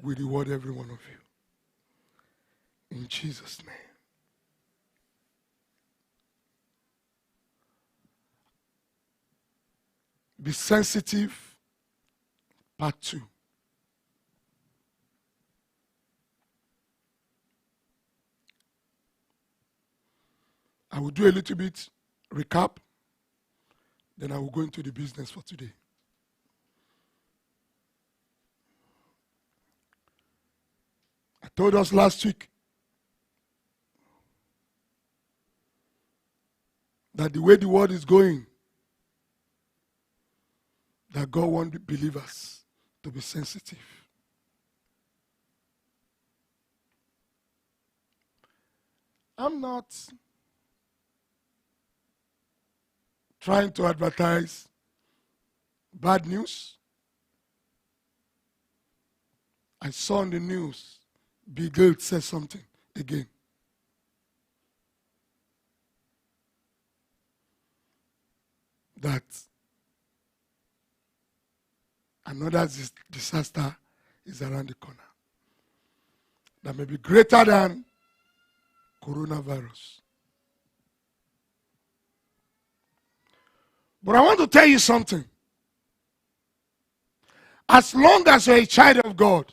will reward every one of you. In Jesus' name. Be sensitive, part 2. I will do a little bit recap, then I will go into the business for today. I told us last week that the way the world is going, that God wants believers to be sensitive. I'm not trying to advertise bad news. I saw on the news, Bill Gates said something again. That another disaster is around the corner. That may be greater than coronavirus. But I want to tell you something. As long as you're a child of God,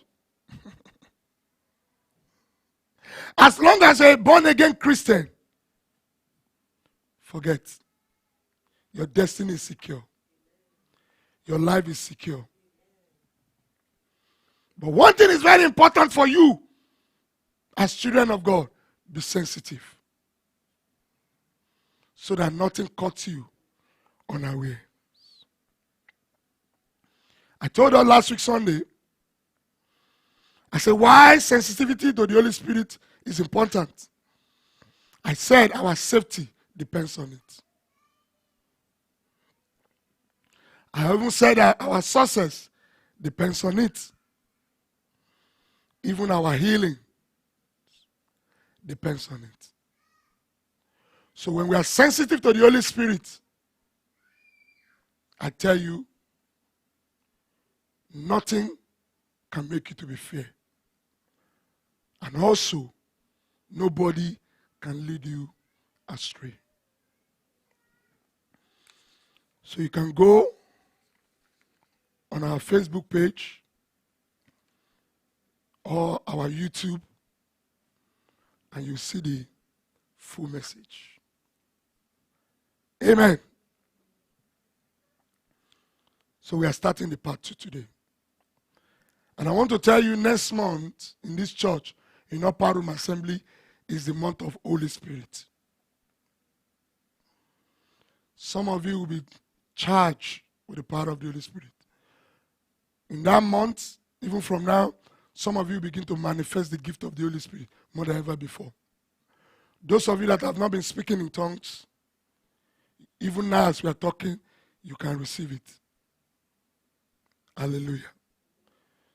as long as you're a born-again Christian, forget. Your destiny is secure. Your life is secure. But one thing is very important for you as children of God. Be sensitive. So that nothing cuts you unaware. I told you last week Sunday, I said why sensitivity to the Holy Spirit is important. I said our safety depends on it. I even said that our success depends on it. Even our healing depends on it. So when we are sensitive to the Holy Spirit, I tell you, nothing can make you to be fear. And also, nobody can lead you astray. So you can go on our Facebook page or our YouTube and you see the full message. Amen. So we are starting the part 2 today. And I want to tell you next month in this church, in Upper Room Assembly, is the month of Holy Spirit. Some of you will be charged with the power of the Holy Spirit. In that month, even from now, some of you begin to manifest the gift of the Holy Spirit more than ever before. Those of you that have not been speaking in tongues, even now as we are talking, you can receive it. Hallelujah.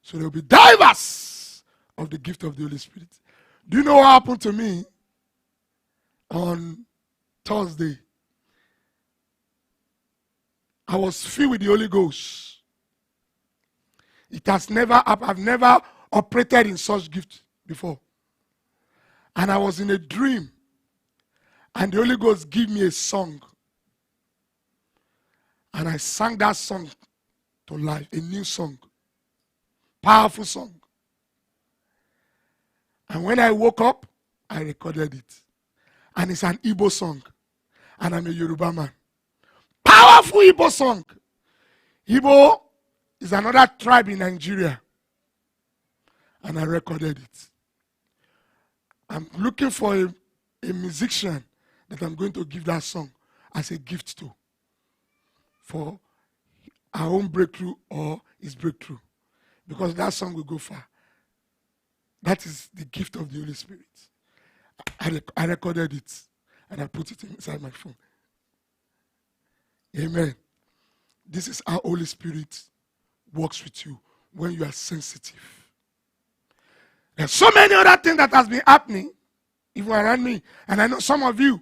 So there will be divers of the gift of the Holy Spirit. Do you know what happened to me on Thursday? I was filled with the Holy Ghost. I've never operated in such gift before. And I was in a dream. And the Holy Ghost gave me a song. And I sang that song to life, a new song. Powerful song. And when I woke up, I recorded it. And it's an Igbo song. And I'm a Yoruba man. Powerful Igbo song. Igbo is another tribe in Nigeria. And I recorded it. I'm looking for a musician that I'm going to give that song as a gift to. For our own breakthrough or his breakthrough. Because that song will go far. That is the gift of the Holy Spirit. I recorded it and I put it inside my phone. Amen. This is how Holy Spirit works with you when you are sensitive. There's so many other things that has been happening even around me. And I know some of you,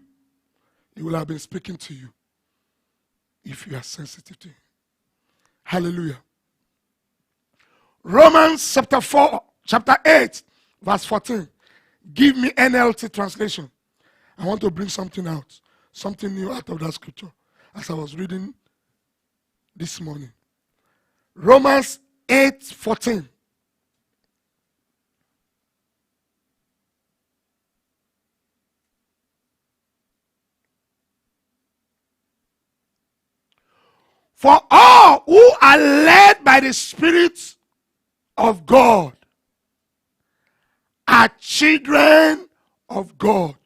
he will have been speaking to you if you are sensitive to him. Hallelujah. Romans chapter 4, chapter 8, verse 14. Give me NLT translation. I want to bring something out, something new out of that scripture as I was reading this morning. Romans 8:14. For all who are led by the Spirit of God are children of God.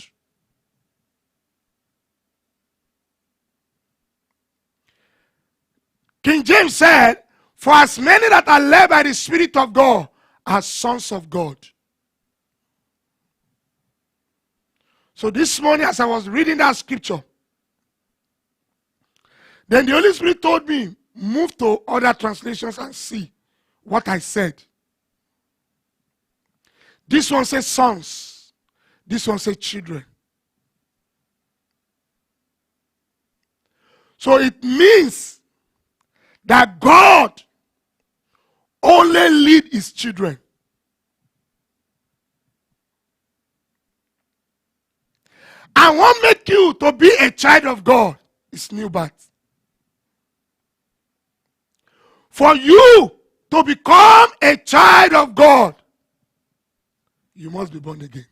King James said, for as many that are led by the Spirit of God are sons of God. So this morning as I was reading that scripture, then the Holy Spirit told me, move to other translations and see what I said. This one says sons. This one says children. So it means that God only leads his children. I want to make you to be a child of God. It's new birth. For you to become a child of God, you must be born again.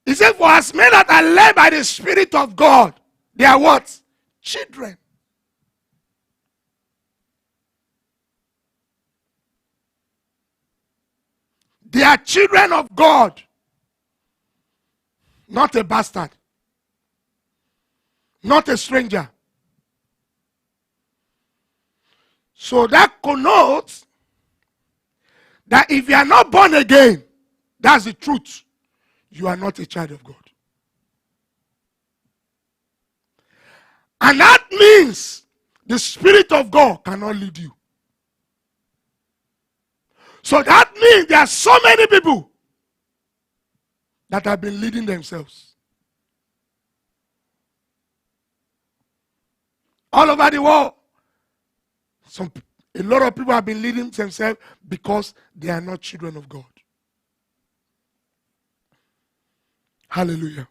He said, for as men that are led by the Spirit of God, they are what? Children. They are children of God, not a bastard, not a stranger. So that connotes that if you are not born again, that's the truth, you are not a child of God. And that means the Spirit of God cannot lead you. So that means there are so many people that have been leading themselves. All over the world, a lot of people have been leading themselves because they are not children of God. Hallelujah.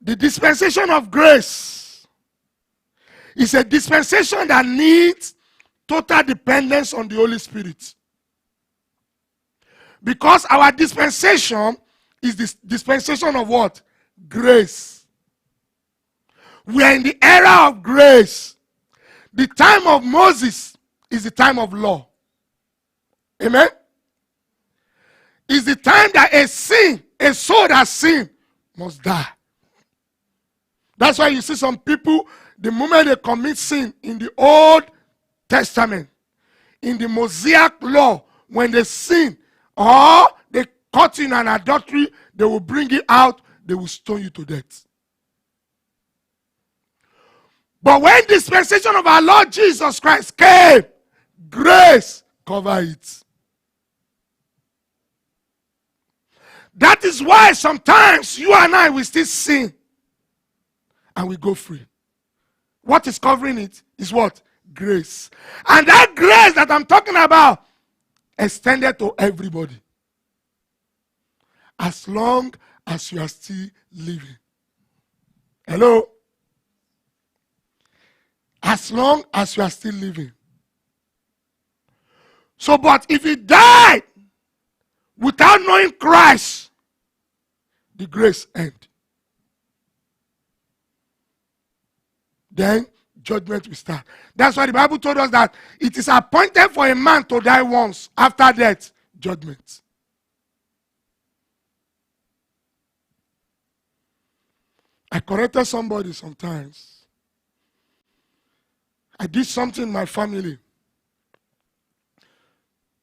The dispensation of grace is a dispensation that needs total dependence on the Holy Spirit. Because our dispensation is the dispensation of what? Grace. We are in the era of grace. The time of Moses is the time of law. Amen? It's the time that a soul that sin must die. That's why you see some people, the moment they commit sin in the Old Testament, in the Mosaic law, when they sin or they caught in an adultery, they will bring it out, they will stone you to death. But when the dispensation of our Lord Jesus Christ came, grace covered it. That is why sometimes you and I will still sin and we go free. What is covering it is what? Grace. And that grace that I'm talking about extended to everybody. As long as you are still living. Hello? As long as you are still living. So, but if you died without knowing Christ, the grace ends. Then judgment will start. That's why the Bible told us that it is appointed for a man to die once. After death, judgment. I corrected somebody sometimes. I did something in my family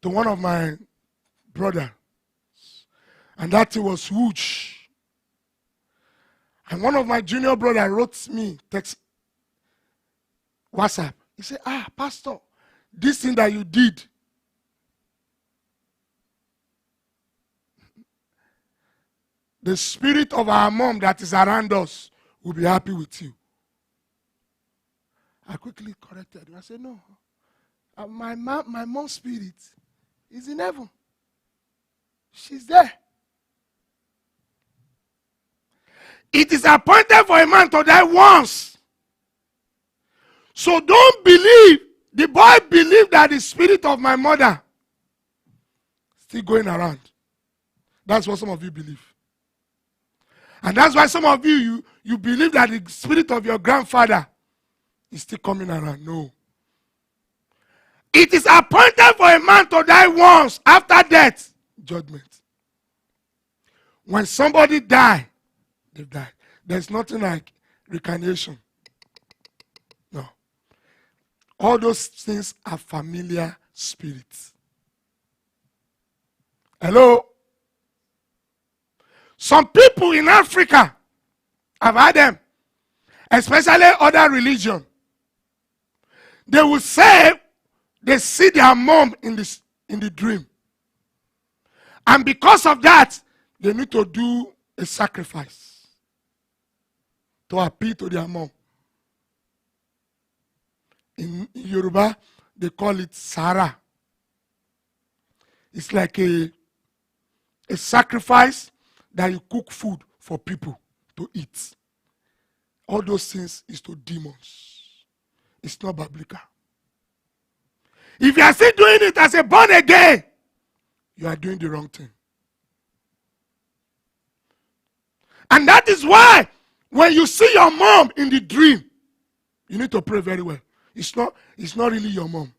to one of my brothers. And that thing was huge. And one of my junior brothers wrote me text WhatsApp. He said, Pastor, this thing that you did, the spirit of our mom that is around us will be happy with you. I quickly corrected him. I said, no. My mom's spirit is in heaven. She's there. It is appointed for a man to die once. So don't believe. The boy believed that the spirit of my mother still going around. That's what some of you believe. And that's why some of you believe that the spirit of your grandfather is still coming around. No. It is appointed for a man to die once. After death, judgment. When somebody dies, they die. There's nothing like reincarnation. No. All those things are familiar spirits. Hello? Some people in Africa, I've had them, especially other religion, they will say they see their mom in the dream. And because of that, they need to do a sacrifice to appeal to their mom. In Yoruba, they call it Sara. It's like a sacrifice that you cook food for people to eat. All those things is to demons. It's not biblical. If you are still doing it as a born again, you are doing the wrong thing. And that is why when you see your mom in the dream, you need to pray very well. It's not really your mom.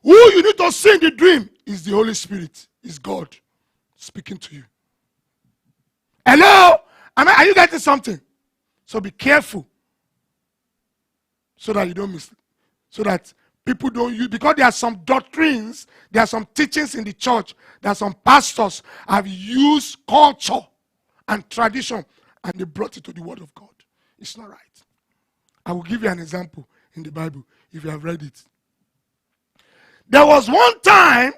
Who you need to see in the dream is the Holy Spirit. Is God speaking to you. Hello? Are you getting something? So be careful. So that you don't miss it. So that people don't use, because there are some doctrines, there are some teachings in the church, there are some pastors have used culture and tradition and they brought it to the word of God. It's not right. I will give you an example in the Bible if you have read it. There was one time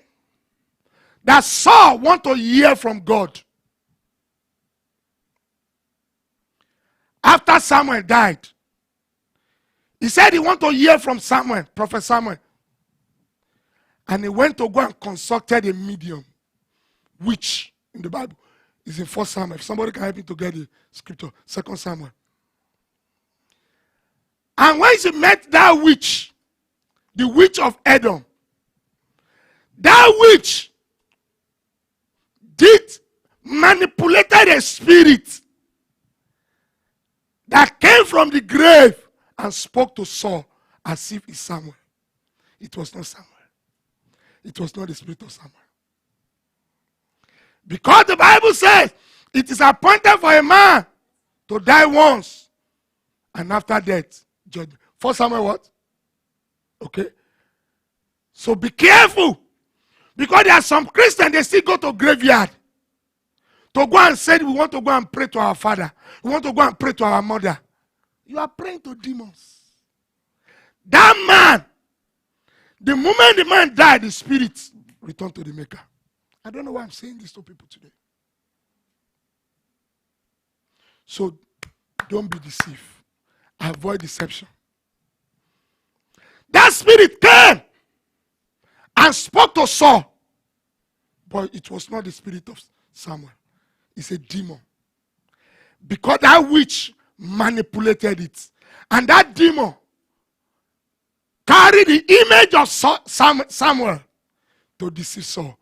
that Saul wanted to hear from God. After Samuel died, he said he wanted to hear from Samuel, Prophet Samuel. And he went to go and consulted a medium, which in the Bible is in 1 Samuel. If somebody can help me to get the scripture, 2 Samuel. And when she met that witch, the witch of Edom, that witch manipulated a spirit that came from the grave and spoke to Saul as if it's Samuel. It was not Samuel. It was not the spirit of Samuel. Because the Bible says it is appointed for a man to die once, and after death, judgment. 1 Samuel what? Okay. So be careful. Because there are some Christians, they still go to graveyard to go and say we want to go and pray to our father. We want to go and pray to our mother. You are praying to demons. That man, the moment the man died, the spirit returned to the maker. I don't know why I'm saying this to people today. So don't be deceived. Avoid deception. That spirit came and spoke to Saul. But it was not the spirit of Samuel. It's a demon. Because that witch manipulated it. And that demon carried the image of Samuel to deceive Saul.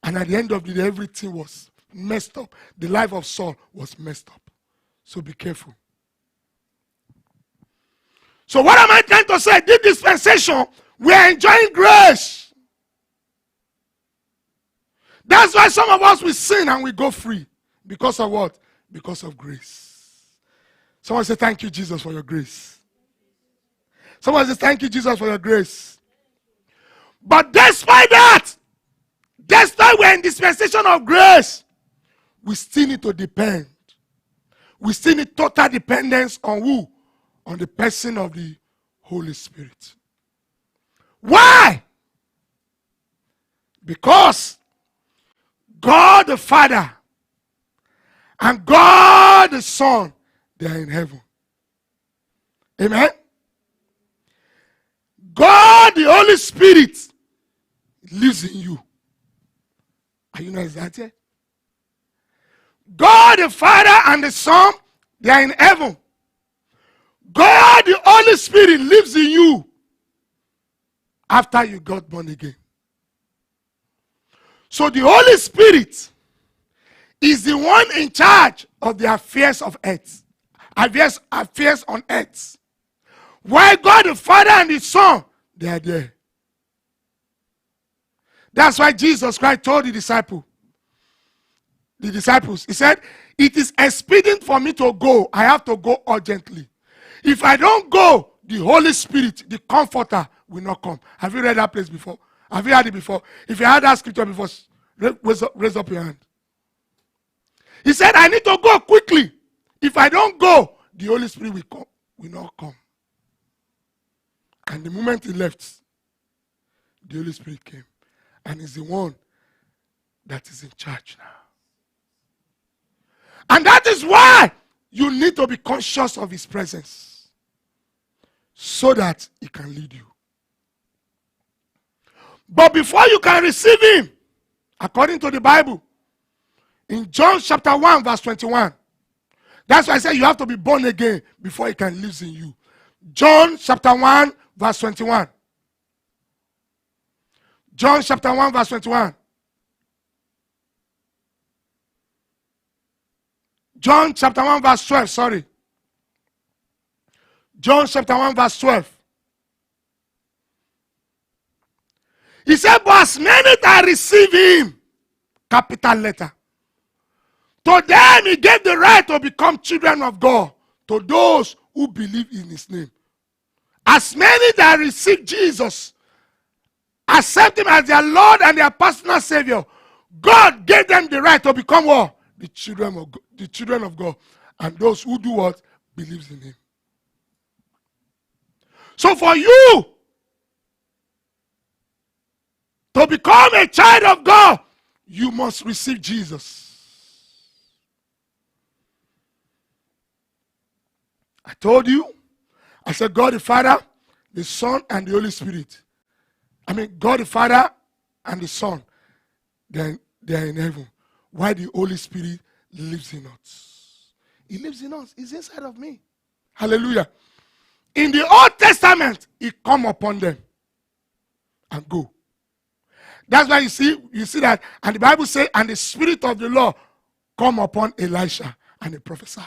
And at the end of the day, everything was messed up. The life of Saul was messed up. So be careful. So what am I trying to say? This dispensation, we are enjoying grace. That's why some of us will sin and we go free. Because of what? Because of grace. Someone say, thank you, Jesus, for your grace. Someone say, thank you, Jesus, for your grace. But despite that, despite we're in dispensation of grace, we still need to depend. We still need total dependence on who? On the person of the Holy Spirit. Why? Because God the Father and God the Son, they are in heaven. Amen? Holy Spirit lives in you. Are you not excited? God the Father and the Son, they are in heaven. God the Holy Spirit lives in you after you got born again. So the Holy Spirit is the one in charge of the affairs of earth. Affairs on earth. While God the Father and the Son, they are there. That's why Jesus Christ told the disciples, he said, it is expedient for me to go. I have to go urgently. If I don't go, the Holy Spirit, the Comforter, will not come. Have you read that place before? Have you heard it before? If you heard that scripture before, raise up your hand. He said, I need to go quickly. If I don't go, the Holy Spirit will not come. And the moment he left, the Holy Spirit came. And he's the one that is in charge now. And that is why you need to be conscious of his presence, so that he can lead you. But before you can receive him, according to the Bible, in John chapter 1 verse 21, that's why I say you have to be born again before he can live in you. John chapter 1 verse 21. John chapter 1 verse 21. John chapter 1 verse 12, sorry. John chapter 1 verse 12. He said, but as many that receive him, capital letter, to them he gave the right to become children of God, to those who believe in his name. As many that receive Jesus, accept him as their Lord and their personal Savior, God gave them the right to become what? The children of God. And those who do what? Believes in him. So for you to become a child of God, you must receive Jesus. I told you, I said God the Father, the Son, and the Holy Spirit. I mean, God the Father and the Son, they are in heaven. Why the Holy Spirit lives in us. He lives in us. He's inside of me. Hallelujah. In the Old Testament, he come upon them and go. That's why you see that, and the Bible says, and the Spirit of the Lord come upon Elisha, and he prophesied.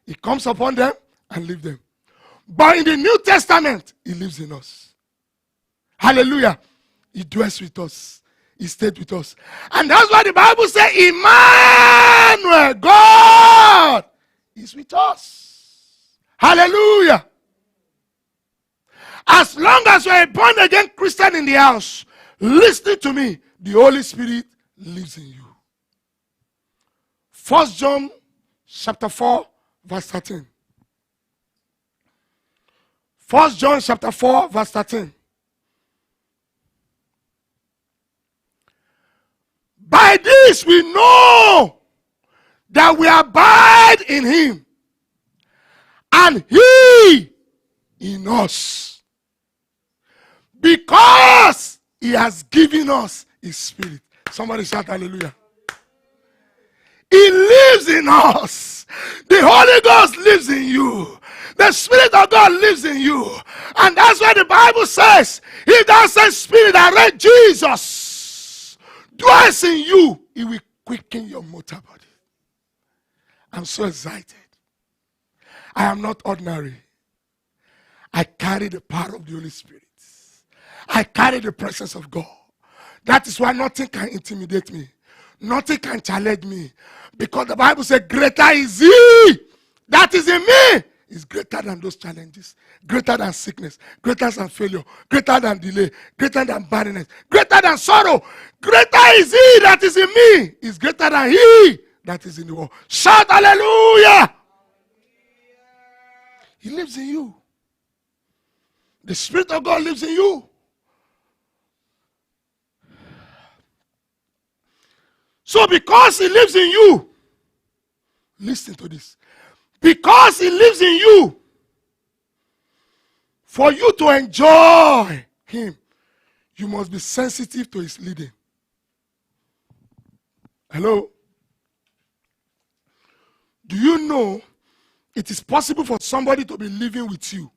He comes upon them and leaves them. But in the New Testament, he lives in us. Hallelujah. He dwells with us. He stayed with us. And that's why the Bible says, Emmanuel, God is with us. Hallelujah. As long as you're a born again Christian in the house, listen to me, the Holy Spirit lives in you. 1 John chapter 4 verse 13. 1 John chapter 4 verse 13. By this we know that we abide in him, and he in us, because he has given us his Spirit. Somebody shout hallelujah. He lives in us. The Holy Ghost lives in you. The Spirit of God lives in you. And that's why the Bible says, he that says Spirit that read Jesus dwells in you, he will quicken your mortal body. I'm so excited. I am not ordinary. I carry the power of the Holy Spirit. I carry the presence of God. That is why nothing can intimidate me. Nothing can challenge me. Because the Bible says, greater is he that is in me. Is greater than those challenges. Greater than sickness. Greater than failure. Greater than delay. Greater than barrenness. Greater than sorrow. Greater is he that is in me. Is greater than he that is in the world. Shout hallelujah. He lives in you. The Spirit of God lives in you. So because he lives in you, listen to this. Because he lives in you, for you to enjoy him, you must be sensitive to his leading. Hello? Do you know it is possible for somebody to be living with you,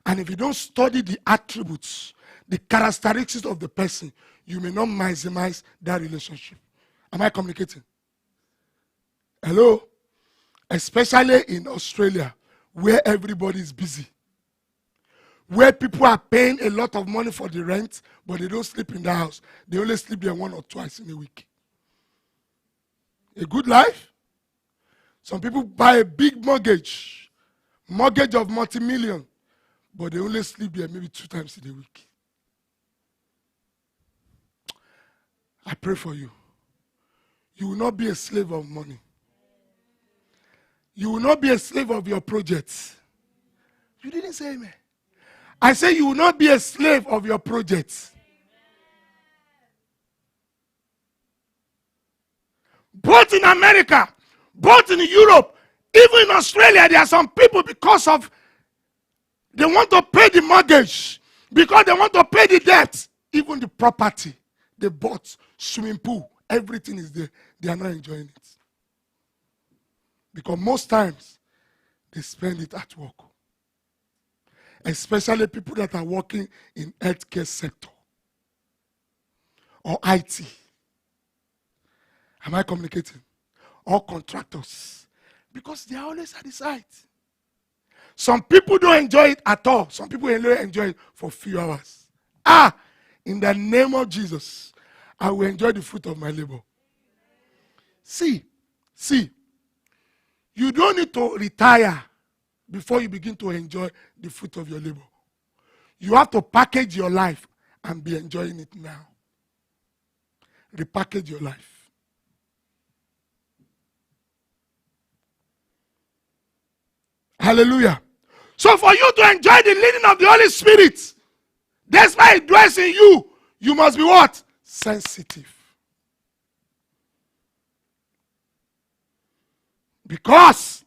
and if you don't study the attributes, the characteristics of the person, you may not maximize that relationship? Am I communicating? Hello? Especially in Australia, where everybody is busy, where people are paying a lot of money for the rent, but they don't sleep in the house. They only sleep there 1 or 2 times in a week. A good life? Some people buy a big mortgage of multi-million, but they only sleep there maybe 2 times in a week. I pray for you. You will not be a slave of money. You will not be a slave of your projects. You didn't say amen. I say you will not be a slave of your projects. Both in America, both in Europe, even in Australia, there are some people, because of they want to pay the mortgage, because they want to pay the debt, even the property they bought, swimming pool, everything is there. They are not enjoying it. Because most times, they spend it at work. Especially people that are working in healthcare sector or IT. Am I communicating? Or contractors. Because they are always at the site. Some people don't enjoy it at all. Some people only enjoy it for a few hours. In the name of Jesus, I will enjoy the fruit of my labor. See, you don't need to retire before you begin to enjoy the fruit of your labor. You have to package your life and be enjoying it now. Repackage your life. Hallelujah. So for you to enjoy the leading of the Holy Spirit, that's why it dwells in you. You must be what? Sensitive. Because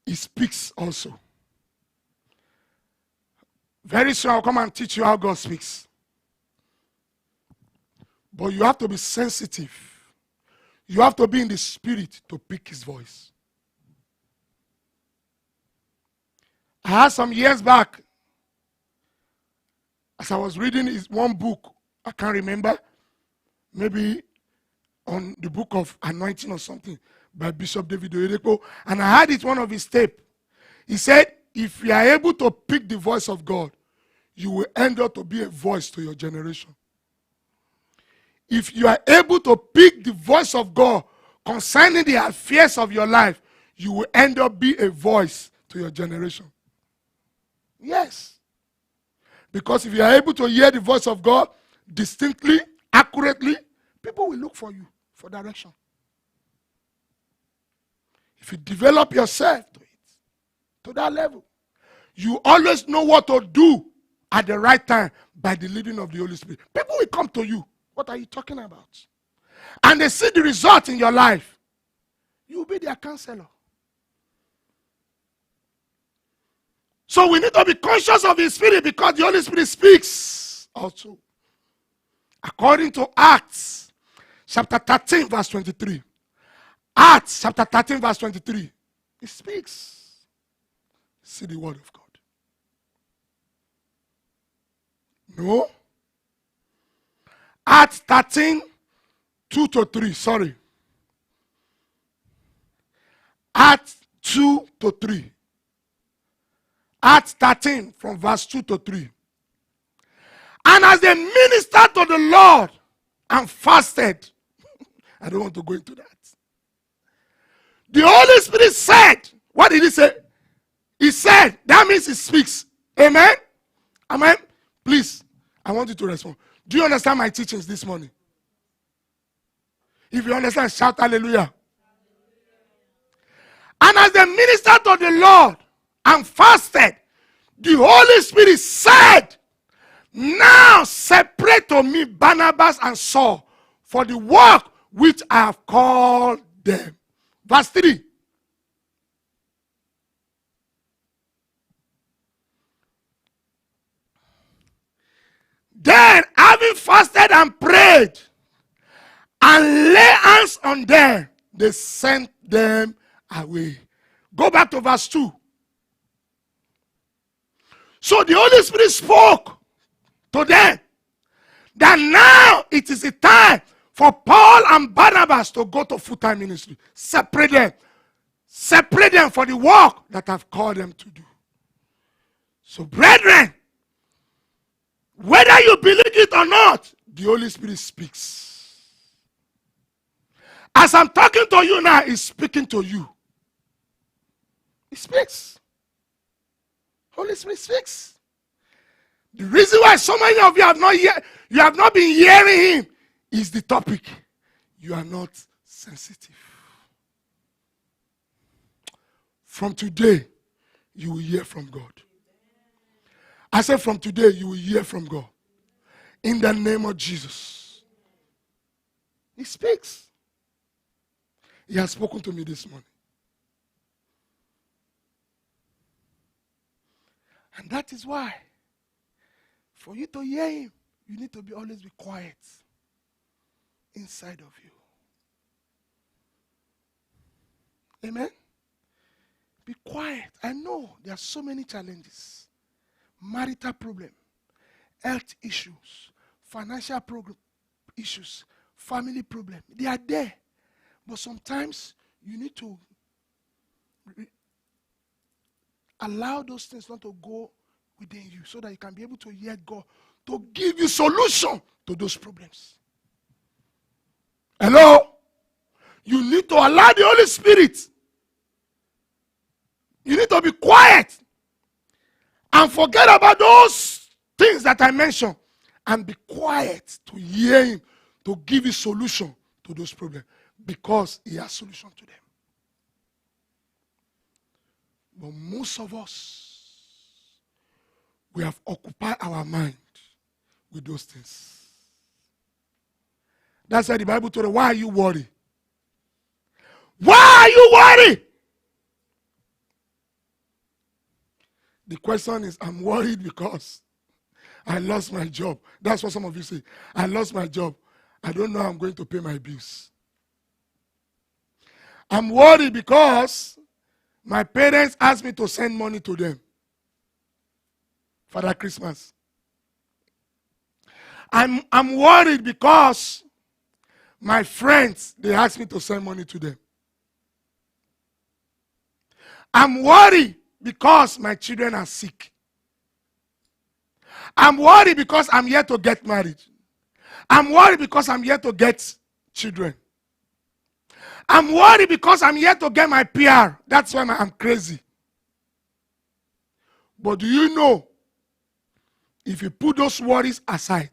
he speaks also. Very soon I'll come and teach you how God speaks. But you have to be sensitive. You have to be in the spirit to pick his voice. I had some years back, as I was reading one book, I can't remember, maybe on the book of anointing or something, by Bishop David Oyedepo, and I had it one of his tape. He said, if you are able to pick the voice of God, you will end up to be a voice to your generation. If you are able to pick the voice of God concerning the affairs of your life, you will end up be a voice to your generation. Yes. Because if you are able to hear the voice of God distinctly, accurately, people will look for you for direction. If you develop yourself to it, to that level, you always know what to do at the right time by the leading of the Holy Spirit. People will come to you. What are you talking about? And they see the result in your life. You will be their counselor. So we need to be conscious of his spirit, because the Holy Spirit speaks also. According to Acts chapter 13 verse 23. Acts chapter 13 verse 23. He speaks. See the word of God. No. Acts 13, 2 to 3. Sorry. Acts 2 to 3. Acts 13 from verse 2 to 3. And as they ministered to the Lord and fasted, I don't want to go into that. The Holy Spirit said, what did he say? He said, that means he speaks. Amen? Amen? Please, I want you to respond. Do you understand my teachings this morning? If you understand, shout hallelujah. And as they ministered to the Lord and fasted, the Holy Spirit said, now separate to me Barnabas and Saul for the work which I have called them. Verse 3. Then, having fasted and prayed, and lay hands on them, they sent them away. Go back to verse 2. So the Holy Spirit spoke to them that now it is a time for Paul and Barnabas to go to full-time ministry. Separate them. Separate them for the work that I've called them to do. So, brethren, whether you believe it or not, the Holy Spirit speaks. As I'm talking to you now, He's speaking to you. He speaks. Holy Spirit speaks. The reason why so many of you have not been hearing Him is the topic. You are not sensitive. From today, you will hear from God. I said from today, you will hear from God. In the name of Jesus. He speaks. He has spoken to me this morning. And that is why, for you to hear Him, you need to always be quiet inside of you. Amen? Be quiet. I know there are so many challenges. Marital problem, health issues, financial issues, family problem. They are there. But sometimes you need to allow those things not to go within you so that you can be able to hear God to give you solution to those problems. Hello? You need to allow the Holy Spirit. You need to be quiet and forget about those things that I mentioned and be quiet to hear Him, to give you solution to those problems because He has solution to them. But most of us, we have occupied our mind with those things. That's why the Bible told us, why are you worried? Why are you worried? The question is, I'm worried because I lost my job. That's what some of you say. I lost my job. I don't know how I'm going to pay my bills. I'm worried because my parents asked me to send money to them for that Christmas. I'm worried because my friends, they asked me to send money to them. I'm worried because my children are sick. I'm worried because I'm yet to get married. I'm worried because I'm yet to get children. I'm worried because I'm yet to get my PR. That's why I'm crazy. But do you know, if you put those worries aside,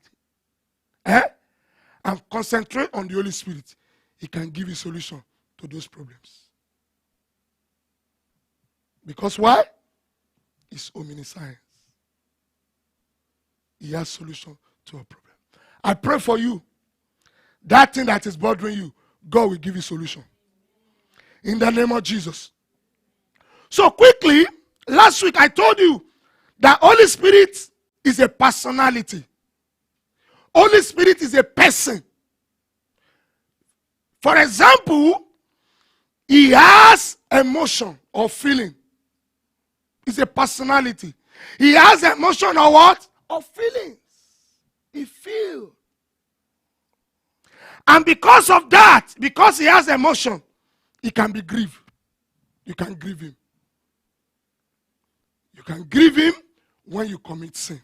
and concentrate on the Holy Spirit, He can give you solution to those problems. Because why? It's omniscience. He has solution to a problem. I pray for you. That thing that is bothering you, God will give you solution. In the name of Jesus. So quickly, last week I told you that Holy Spirit is a personality. Holy Spirit is a person. For example, He has emotion or feeling. It's a personality. He has emotion or what? Or feelings. He feels. And because of that, because He has emotion, He can be grieved. You can grieve Him. You can grieve Him when you commit sin.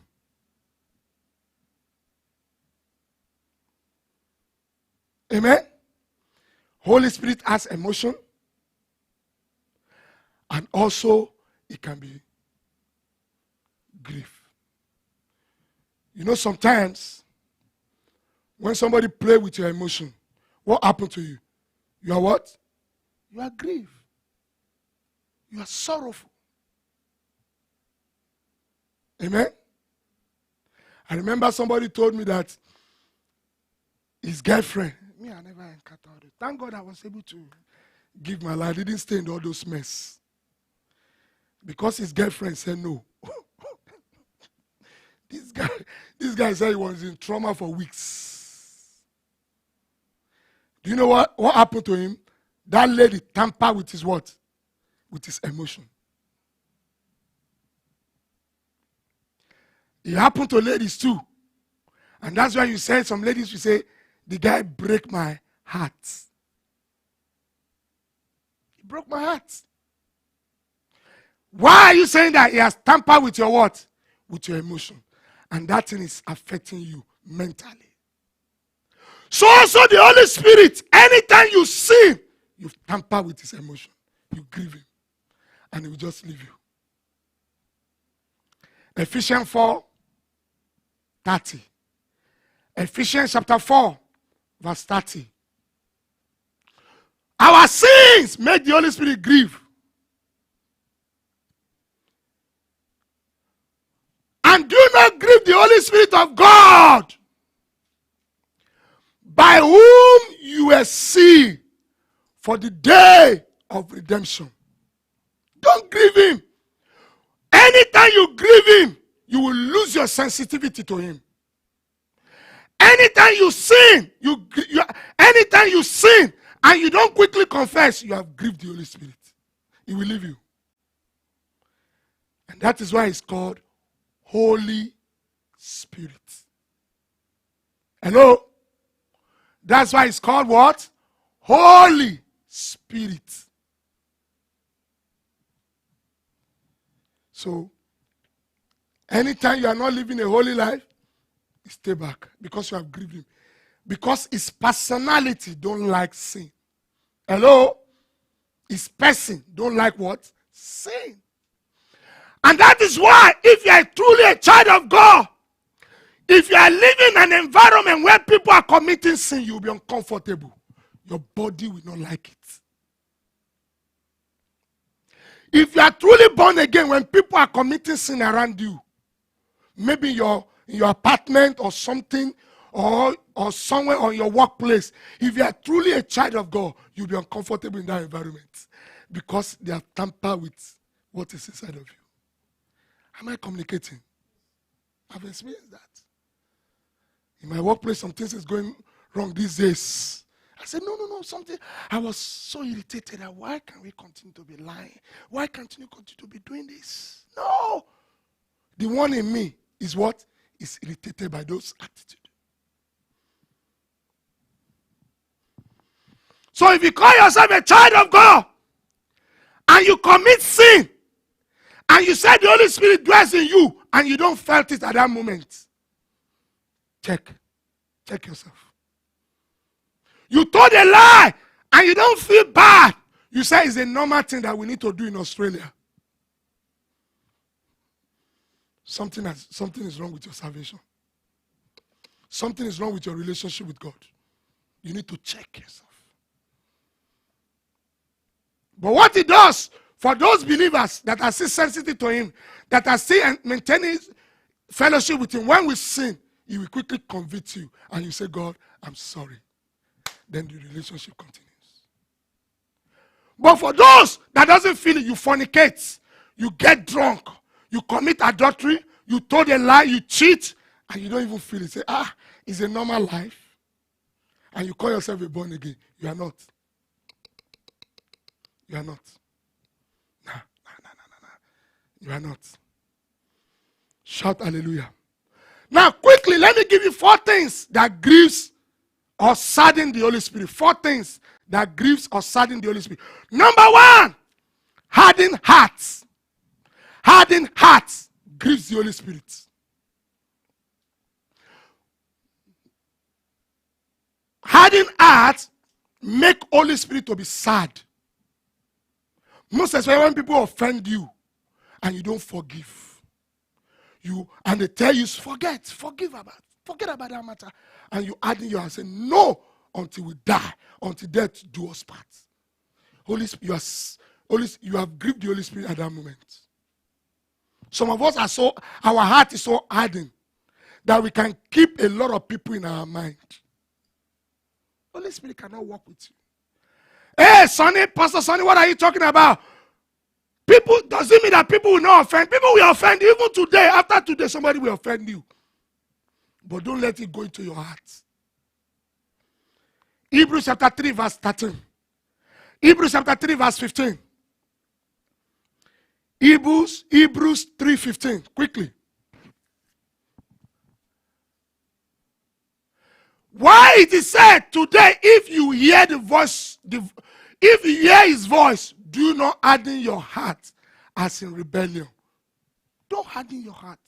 Amen? Holy Spirit has emotion. And also, it can be grief. You know, sometimes, when somebody plays with your emotion, what happens to you? You are what? You are grieved. You are sorrowful. Amen? I remember somebody told me that his girlfriend, me, I never encountered it. Thank God I was able to give my life. I didn't stay in all those mess. Because his girlfriend said no. This guy said he was in trauma for weeks. Do you know what happened to him? That lady tampered with his what? With his emotion. It happened to ladies too. And that's why you say, some ladies will say, the guy break my heart. He broke my heart. Why are you saying that? He has tampered with your what? With your emotion. And that thing is affecting you mentally. So also the Holy Spirit, anytime you sin, you tamper with his emotion. You grieve him. And he will just leave you. Ephesians 4:30. Ephesians chapter 4, verse 30. Our sins make the Holy Spirit grieve. And do not grieve the Holy Spirit of God, by whom you were sealed for the day of redemption. Don't grieve him. Anytime you grieve him, you will lose your sensitivity to him. Anytime you sin, anytime you sin and you don't quickly confess, you have grieved the Holy Spirit. He will leave you. And that is why it's called Holy Spirit. Hello? That's why it's called what? Holy Spirit. So, anytime you are not living a holy life, stay back because you have grieved him. Because his personality don't like sin. Hello? His person don't like what? Sin. And that is why, if you are truly a child of God, if you are living in an environment where people are committing sin, you will be uncomfortable. Your body will not like it. If you are truly born again, when people are committing sin around you, maybe in your apartment or something, or somewhere on your workplace, if you are truly a child of God, you'll be uncomfortable in that environment because they have tampered with what is inside of you. Am I communicating? I've experienced that. In my workplace, some things is going wrong these days. I said, no, something. I was so irritated. Why can't we continue to be lying? Why can't we continue to be doing this? No. The one in me is what? Is irritated by those attitudes. So if you call yourself a child of God and you commit sin and you say the Holy Spirit dwells in you and you don't felt it at that moment, check yourself. You told a lie and you don't feel bad. You say it's a normal thing that we need to do in Australia. Something is wrong with your salvation. Something is wrong with your relationship with God. You need to check yourself. But what he does for those believers that are still sensitive to him, that are still maintaining fellowship with him, when we sin, he will quickly convict you and you say, God, I'm sorry. Then the relationship continues. But for those that doesn't feel it, you fornicate, you get drunk, you commit adultery, you told a lie, you cheat, and you don't even feel it. Say, it's a normal life. And you call yourself a born again. You are not. You are not. No. You are not. Shout hallelujah. Now quickly, let me give you 4 things that grieves or sadden the Holy Spirit. 4 things that grieves or sadden the Holy Spirit. Number 1, hardened hearts. Hardened hearts grieves the Holy Spirit. Hardened hearts make Holy Spirit to be sad. Most especially when people offend you and you don't forgive. And they tell you, forget about that matter. And you add in your hand, say, no, until we die, until death do us part. Holy Spirit, you have grieved the Holy Spirit at that moment. Some of us our heart is so hardened that we can keep a lot of people in our mind. Holy Spirit cannot work with you. Hey, Sonny, Pastor Sonny, what are you talking about? People, does it mean that people will not offend? People will offend you. Even today, after today, somebody will offend you. but don't let it go into your heart. Hebrews chapter 3 verse 13. Hebrews chapter 3 verse 15. Hebrews 3:15. Quickly. Why it is said today, if you hear the voice, if you hear his voice, do not harden your heart as in rebellion. Don't harden your heart.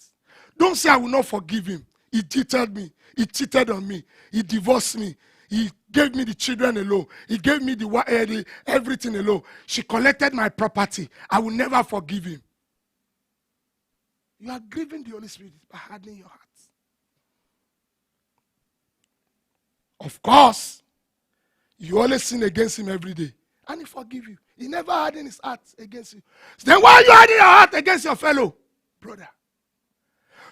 Don't say, I will not forgive him. He cheated me. He cheated on me. He divorced me. He gave me the children alone. He gave me the everything alone. She collected my property. I will never forgive him. You are grieving the Holy Spirit by hardening your heart. Of course, you always sin against him every day. And he forgive you. He never hardened his heart against you. So then why are you hardening your heart against your fellow brother?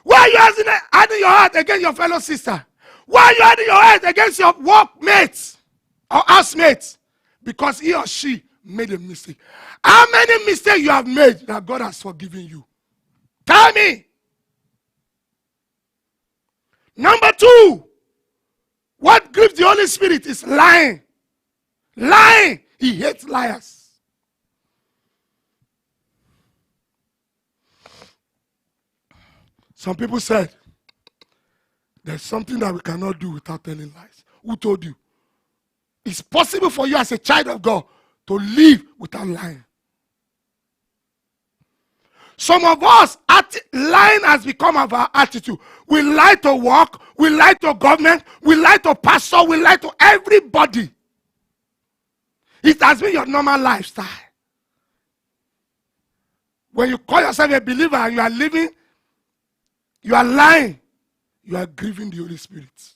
Why are you hardening your heart against your fellow sister? Why are you hardening your heart against your workmates or housemates? Because he or she made a mistake. How many mistakes you have made that God has forgiven you? Tell me. Number 2, what grieves the Holy Spirit is lying. Lying. He hates liars. Some people said, there's something that we cannot do without telling lies. Who told you? It's possible for you as a child of God to live without lying. Some of us, lying has become our attitude. We lie to work, we lie to government, we lie to pastor, we lie to everybody. It has been your normal lifestyle. When you call yourself a believer and you are living, you are lying, you are grieving the Holy Spirit.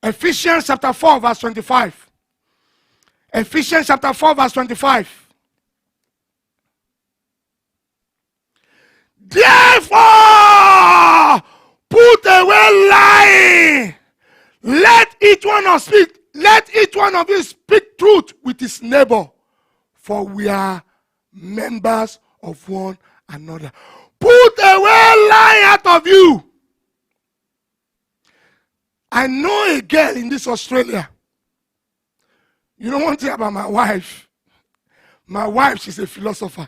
Ephesians chapter 4 verse 25. Ephesians chapter 4 verse 25. Therefore, put away lying. Let each one of you speak truth with his neighbor, for we are members of one another. Put away lying out of you. I know a girl in this Australia. You know one thing about my wife? My wife, she's a philosopher.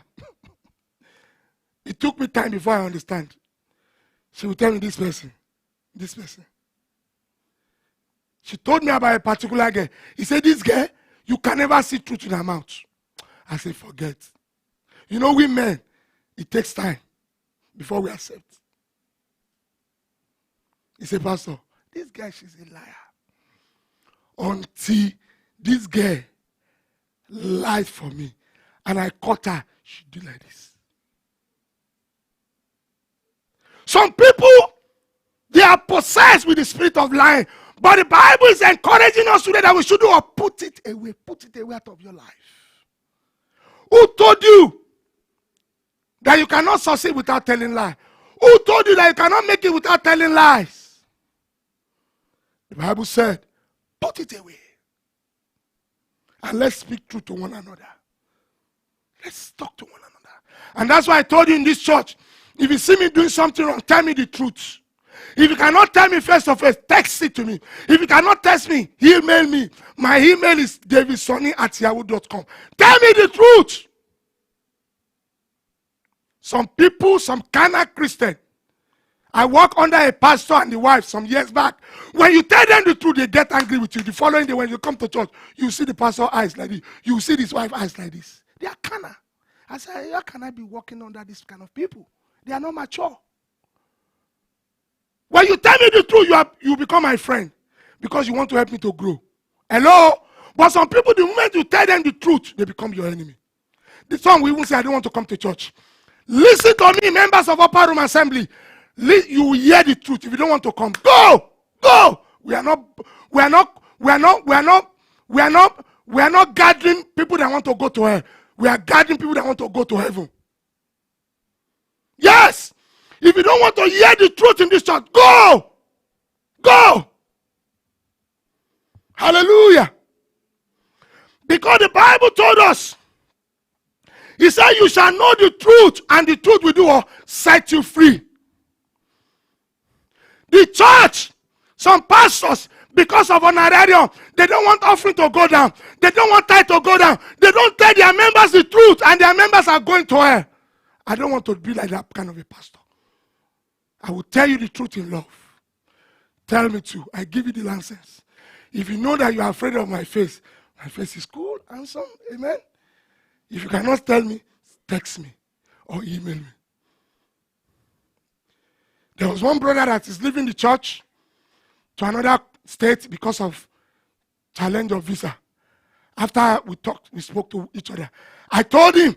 It took me time before I understand. She would tell me this person. She told me about a particular girl. He said, this girl, you can never see truth in her mouth. I said, forget. You know, we men, it takes time before we accept. He said, Pastor, this girl, she's a liar. Until this girl lied for me and I caught her, she did like this. Some people, they are possessed with the spirit of lying. But the Bible is encouraging us today that we should do or put it away out of your life. Who told you that you cannot succeed without telling lies? Who told you that you cannot make it without telling lies? The Bible said, put it away. And let's speak truth to one another. Let's talk to one another. And that's why I told you in this church, if you see me doing something wrong, tell me the truth. If you cannot tell me face to face, text it to me. If you cannot text me, email me. My email is davidsonny@yahoo.com. Tell me the truth. Some people, some kind of Christian. I work under a pastor and the wife some years back. When you tell them the truth, they get angry with you. The following day when you come to church, you see the pastor's eyes like this. You see this wife's eyes like this. They are kinda. I said, how can I be working under this kind of people? They are not mature. When you tell me the truth, you become my friend because you want to help me to grow. Hello? But some people, the moment you tell them the truth, they become your enemy. The song we even say, I don't want to come to church. Listen to me, members of Upper Room Assembly. You will hear the truth. If you don't want to come, go. We are not gathering people that want to go to hell. We are gathering people that want to go to heaven. Yes. If you don't want to hear the truth in this church, go. Hallelujah. Because the Bible told us, he said, you shall know the truth, and the truth will do what? Set you free. The church, some pastors, because of honorarium, they don't want offering to go down. They don't want tithe to go down. They don't tell their members the truth, and their members are going to hell. I don't want to be like that kind of a pastor. I will tell you the truth in love. Tell me to. I give you the license. If you know that you are afraid of my face is cool, handsome, amen. If you cannot tell me, text me or email me. There was one brother that is leaving the church to another state because of challenge of visa. After we spoke to each other. I told him,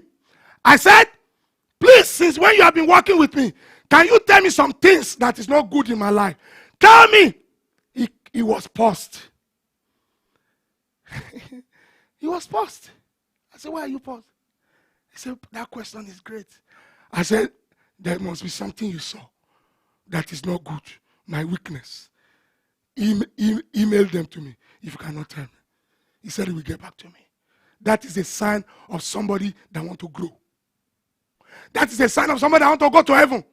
I said, please, since when you have been working with me, can you tell me some things that is not good in my life? Tell me. He was paused. He was paused. I said, why are you paused? He said, that question is great. I said, there must be something you saw that is not good. My weakness. Email them to me if you cannot tell me. He said he will get back to me. That is a sign of somebody that want to grow. That is a sign of somebody that want to go to heaven.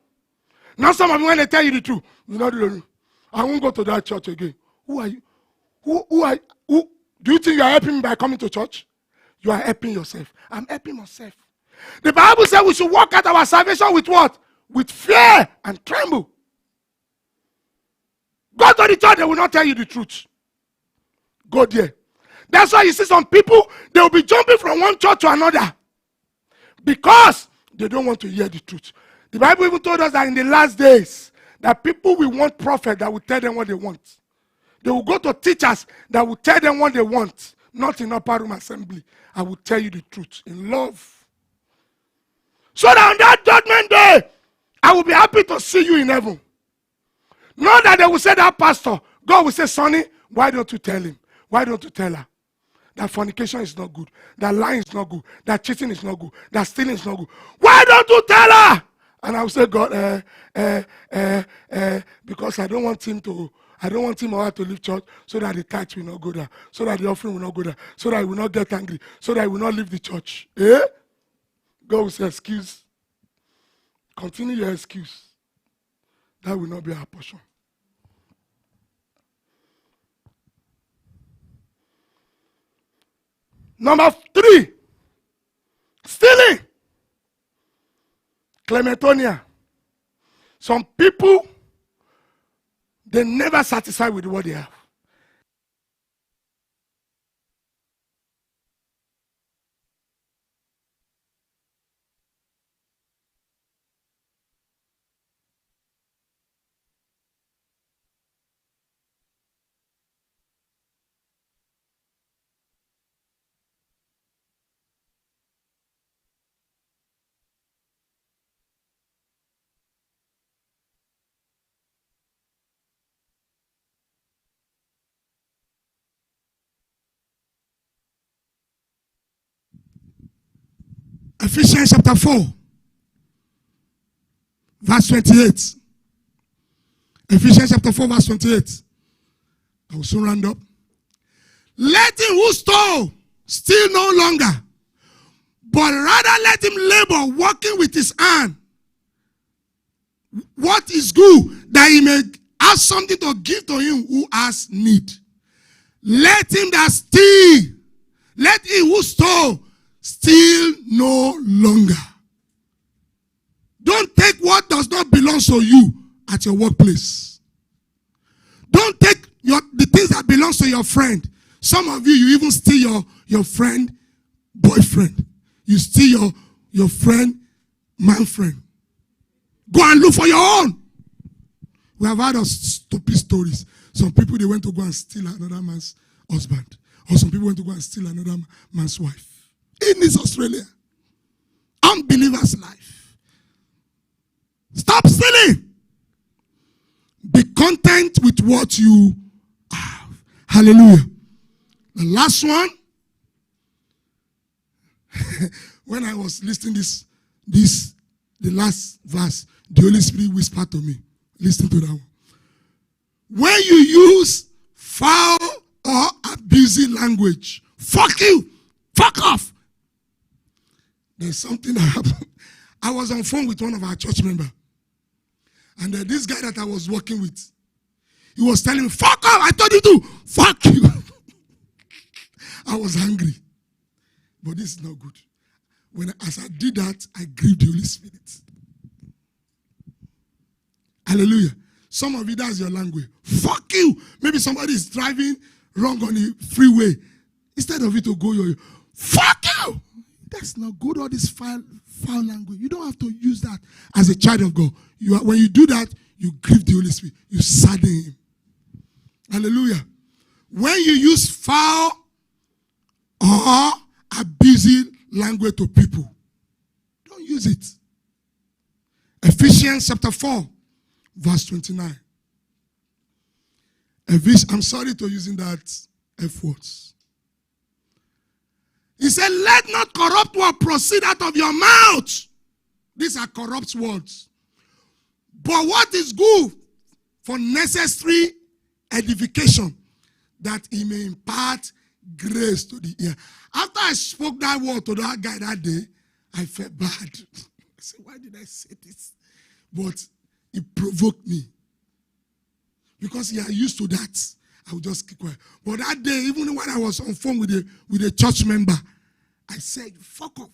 Now some of you, when they tell you the truth, you know, I won't go to that church again. Who are you? Who do you think you are helping me by coming to church? You are helping yourself. I'm helping myself. The Bible says we should walk out our salvation with what? With fear and tremble. Go to the church, they will not tell you the truth. Go there. That's why you see some people, they will be jumping from one church to another. Because they don't want to hear the truth. The Bible even told us that in the last days, that people will want prophets that will tell them what they want. They will go to teachers that will tell them what they want. Not in upper room assembly. I will tell you the truth in love. So that on that judgment day, I will be happy to see you in heaven. Not that they will say that pastor. God will say, Sonny, why don't you tell him? Why don't you tell her? That fornication is not good. That lying is not good. That cheating is not good. That stealing is not good. Why don't you tell her? And I will say, God, because I don't want him or her to leave church so that the tithe will not go there, so that the offering will not go there, so that he will not get angry, so that he will not leave the church. God will say, excuse. Continue your excuse. That will not be our portion. Number 3, stealing. Clemetonia. Some people, they never satisfied with what they have. Ephesians chapter 4, verse 28. Ephesians chapter 4, verse 28. I will soon round up. Let him who stole steal no longer, but rather let him labor, working with his hand what is good, that he may have something to give to him who has need. Let him that steal, let him who stole steal no longer. Don't take what does not belong to you at your workplace. Don't take the things that belong to your friend. Some of you even steal your friend boyfriend. You steal your friend man friend. Go and look for your own. We have heard of stupid stories. Some people, they went to go and steal another man's husband. Or some people went to go and steal another man's wife. In this Australia. Unbeliever's life. Stop stealing. Be content with what you have. Hallelujah. The last one. When I was listening the last verse, the Holy Spirit whispered to me. Listen to that one. When you use foul or abusive language, fuck you, fuck off. There's something that happened. I was on phone with one of our church members. And this guy that I was working with, He was telling me, fuck off, I told you to. Fuck you. I was angry. But this is not good. As I did that, I grieved the Holy Spirit. Hallelujah. Some of you, that's your language. Fuck you. Maybe somebody is driving wrong on the freeway. Instead of you to go, fuck you. That's not good, all this foul language. You don't have to use that as a child of God. When you do that, you grieve the Holy Spirit. You sadden him. Hallelujah. When you use foul or abusing language to people, don't use it. Ephesians chapter 4, verse 29. I'm sorry to using that F words. He said, let not corrupt word proceed out of your mouth. These are corrupt words. But what is good for necessary edification, that he may impart grace to the ear. After I spoke that word to that guy that day, I felt bad. I said, why did I say this? But it provoked me. Because he are used to that. I would just keep quiet. But that day, even when I was on phone with a church member, I said, fuck off.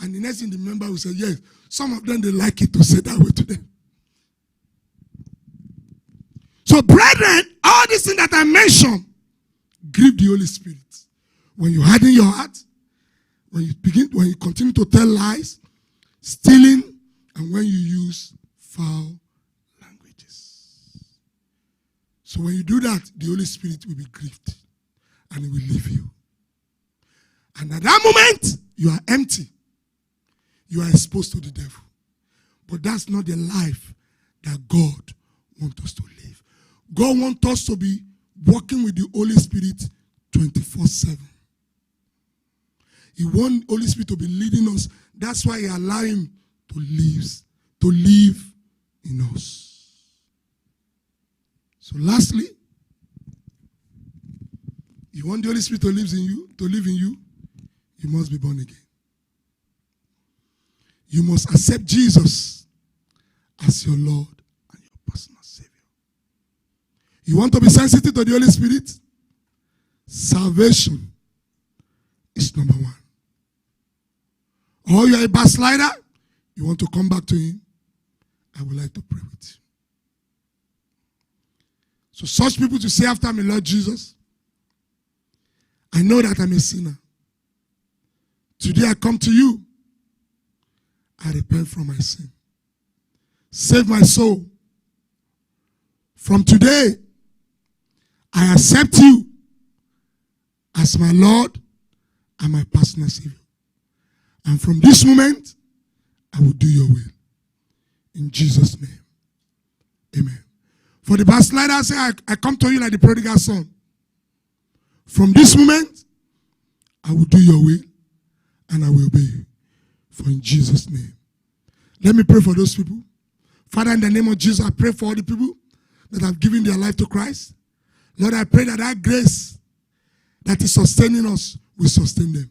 And the next thing the member will say, yes, some of them, they like it to say that way to them. So, brethren, all these things that I mentioned grieve the Holy Spirit. When you harden your heart, when you continue to tell lies, stealing, and when you use foul languages. So when you do that, the Holy Spirit will be grieved and it will leave you. And at that moment, you are empty. You are exposed to the devil. But that's not the life that God wants us to live. God wants us to be walking with the Holy Spirit 24/7. He wants Holy Spirit to be leading us. That's why he allowed him to live in us. So lastly, you want the Holy Spirit to live in you, you must be born again. You must accept Jesus as your Lord and your personal Savior. You want to be sensitive to the Holy Spirit? Salvation is number one. Or you are a backslider, you want to come back to him, I would like to pray with you. So such people to say after me, Lord Jesus, I know that I'm a sinner. Today I come to you. I repent from my sin. Save my soul. From today, I accept you as my Lord and my personal Savior. And from this moment, I will do your will. In Jesus' name. Amen. For the backslider, I say, I come to you like the prodigal son. From this moment, I will do your will and I will obey you. For in Jesus' name. Let me pray for those people. Father, in the name of Jesus, I pray for all the people that have given their life to Christ. Lord, I pray that that grace that is sustaining us will sustain them.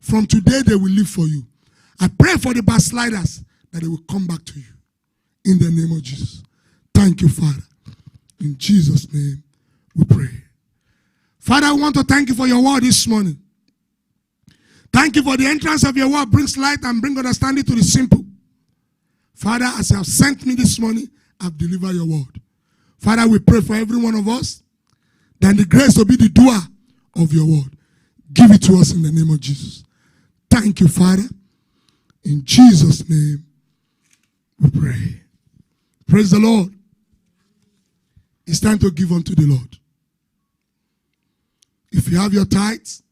From today, they will live for you. I pray for the backsliders that they will come back to you. In the name of Jesus. Thank you, Father. In Jesus' name, we pray. Father, I want to thank you for your word this morning. Thank you for the entrance of your word brings light and bring understanding to the simple. Father, as you have sent me this morning, I've delivered your word. Father, we pray for every one of us that the grace to be the doer of your word. Give it to us in the name of Jesus. Thank you, Father. In Jesus' name, we pray. Praise the Lord. It's time to give unto the Lord. If you have your tithes,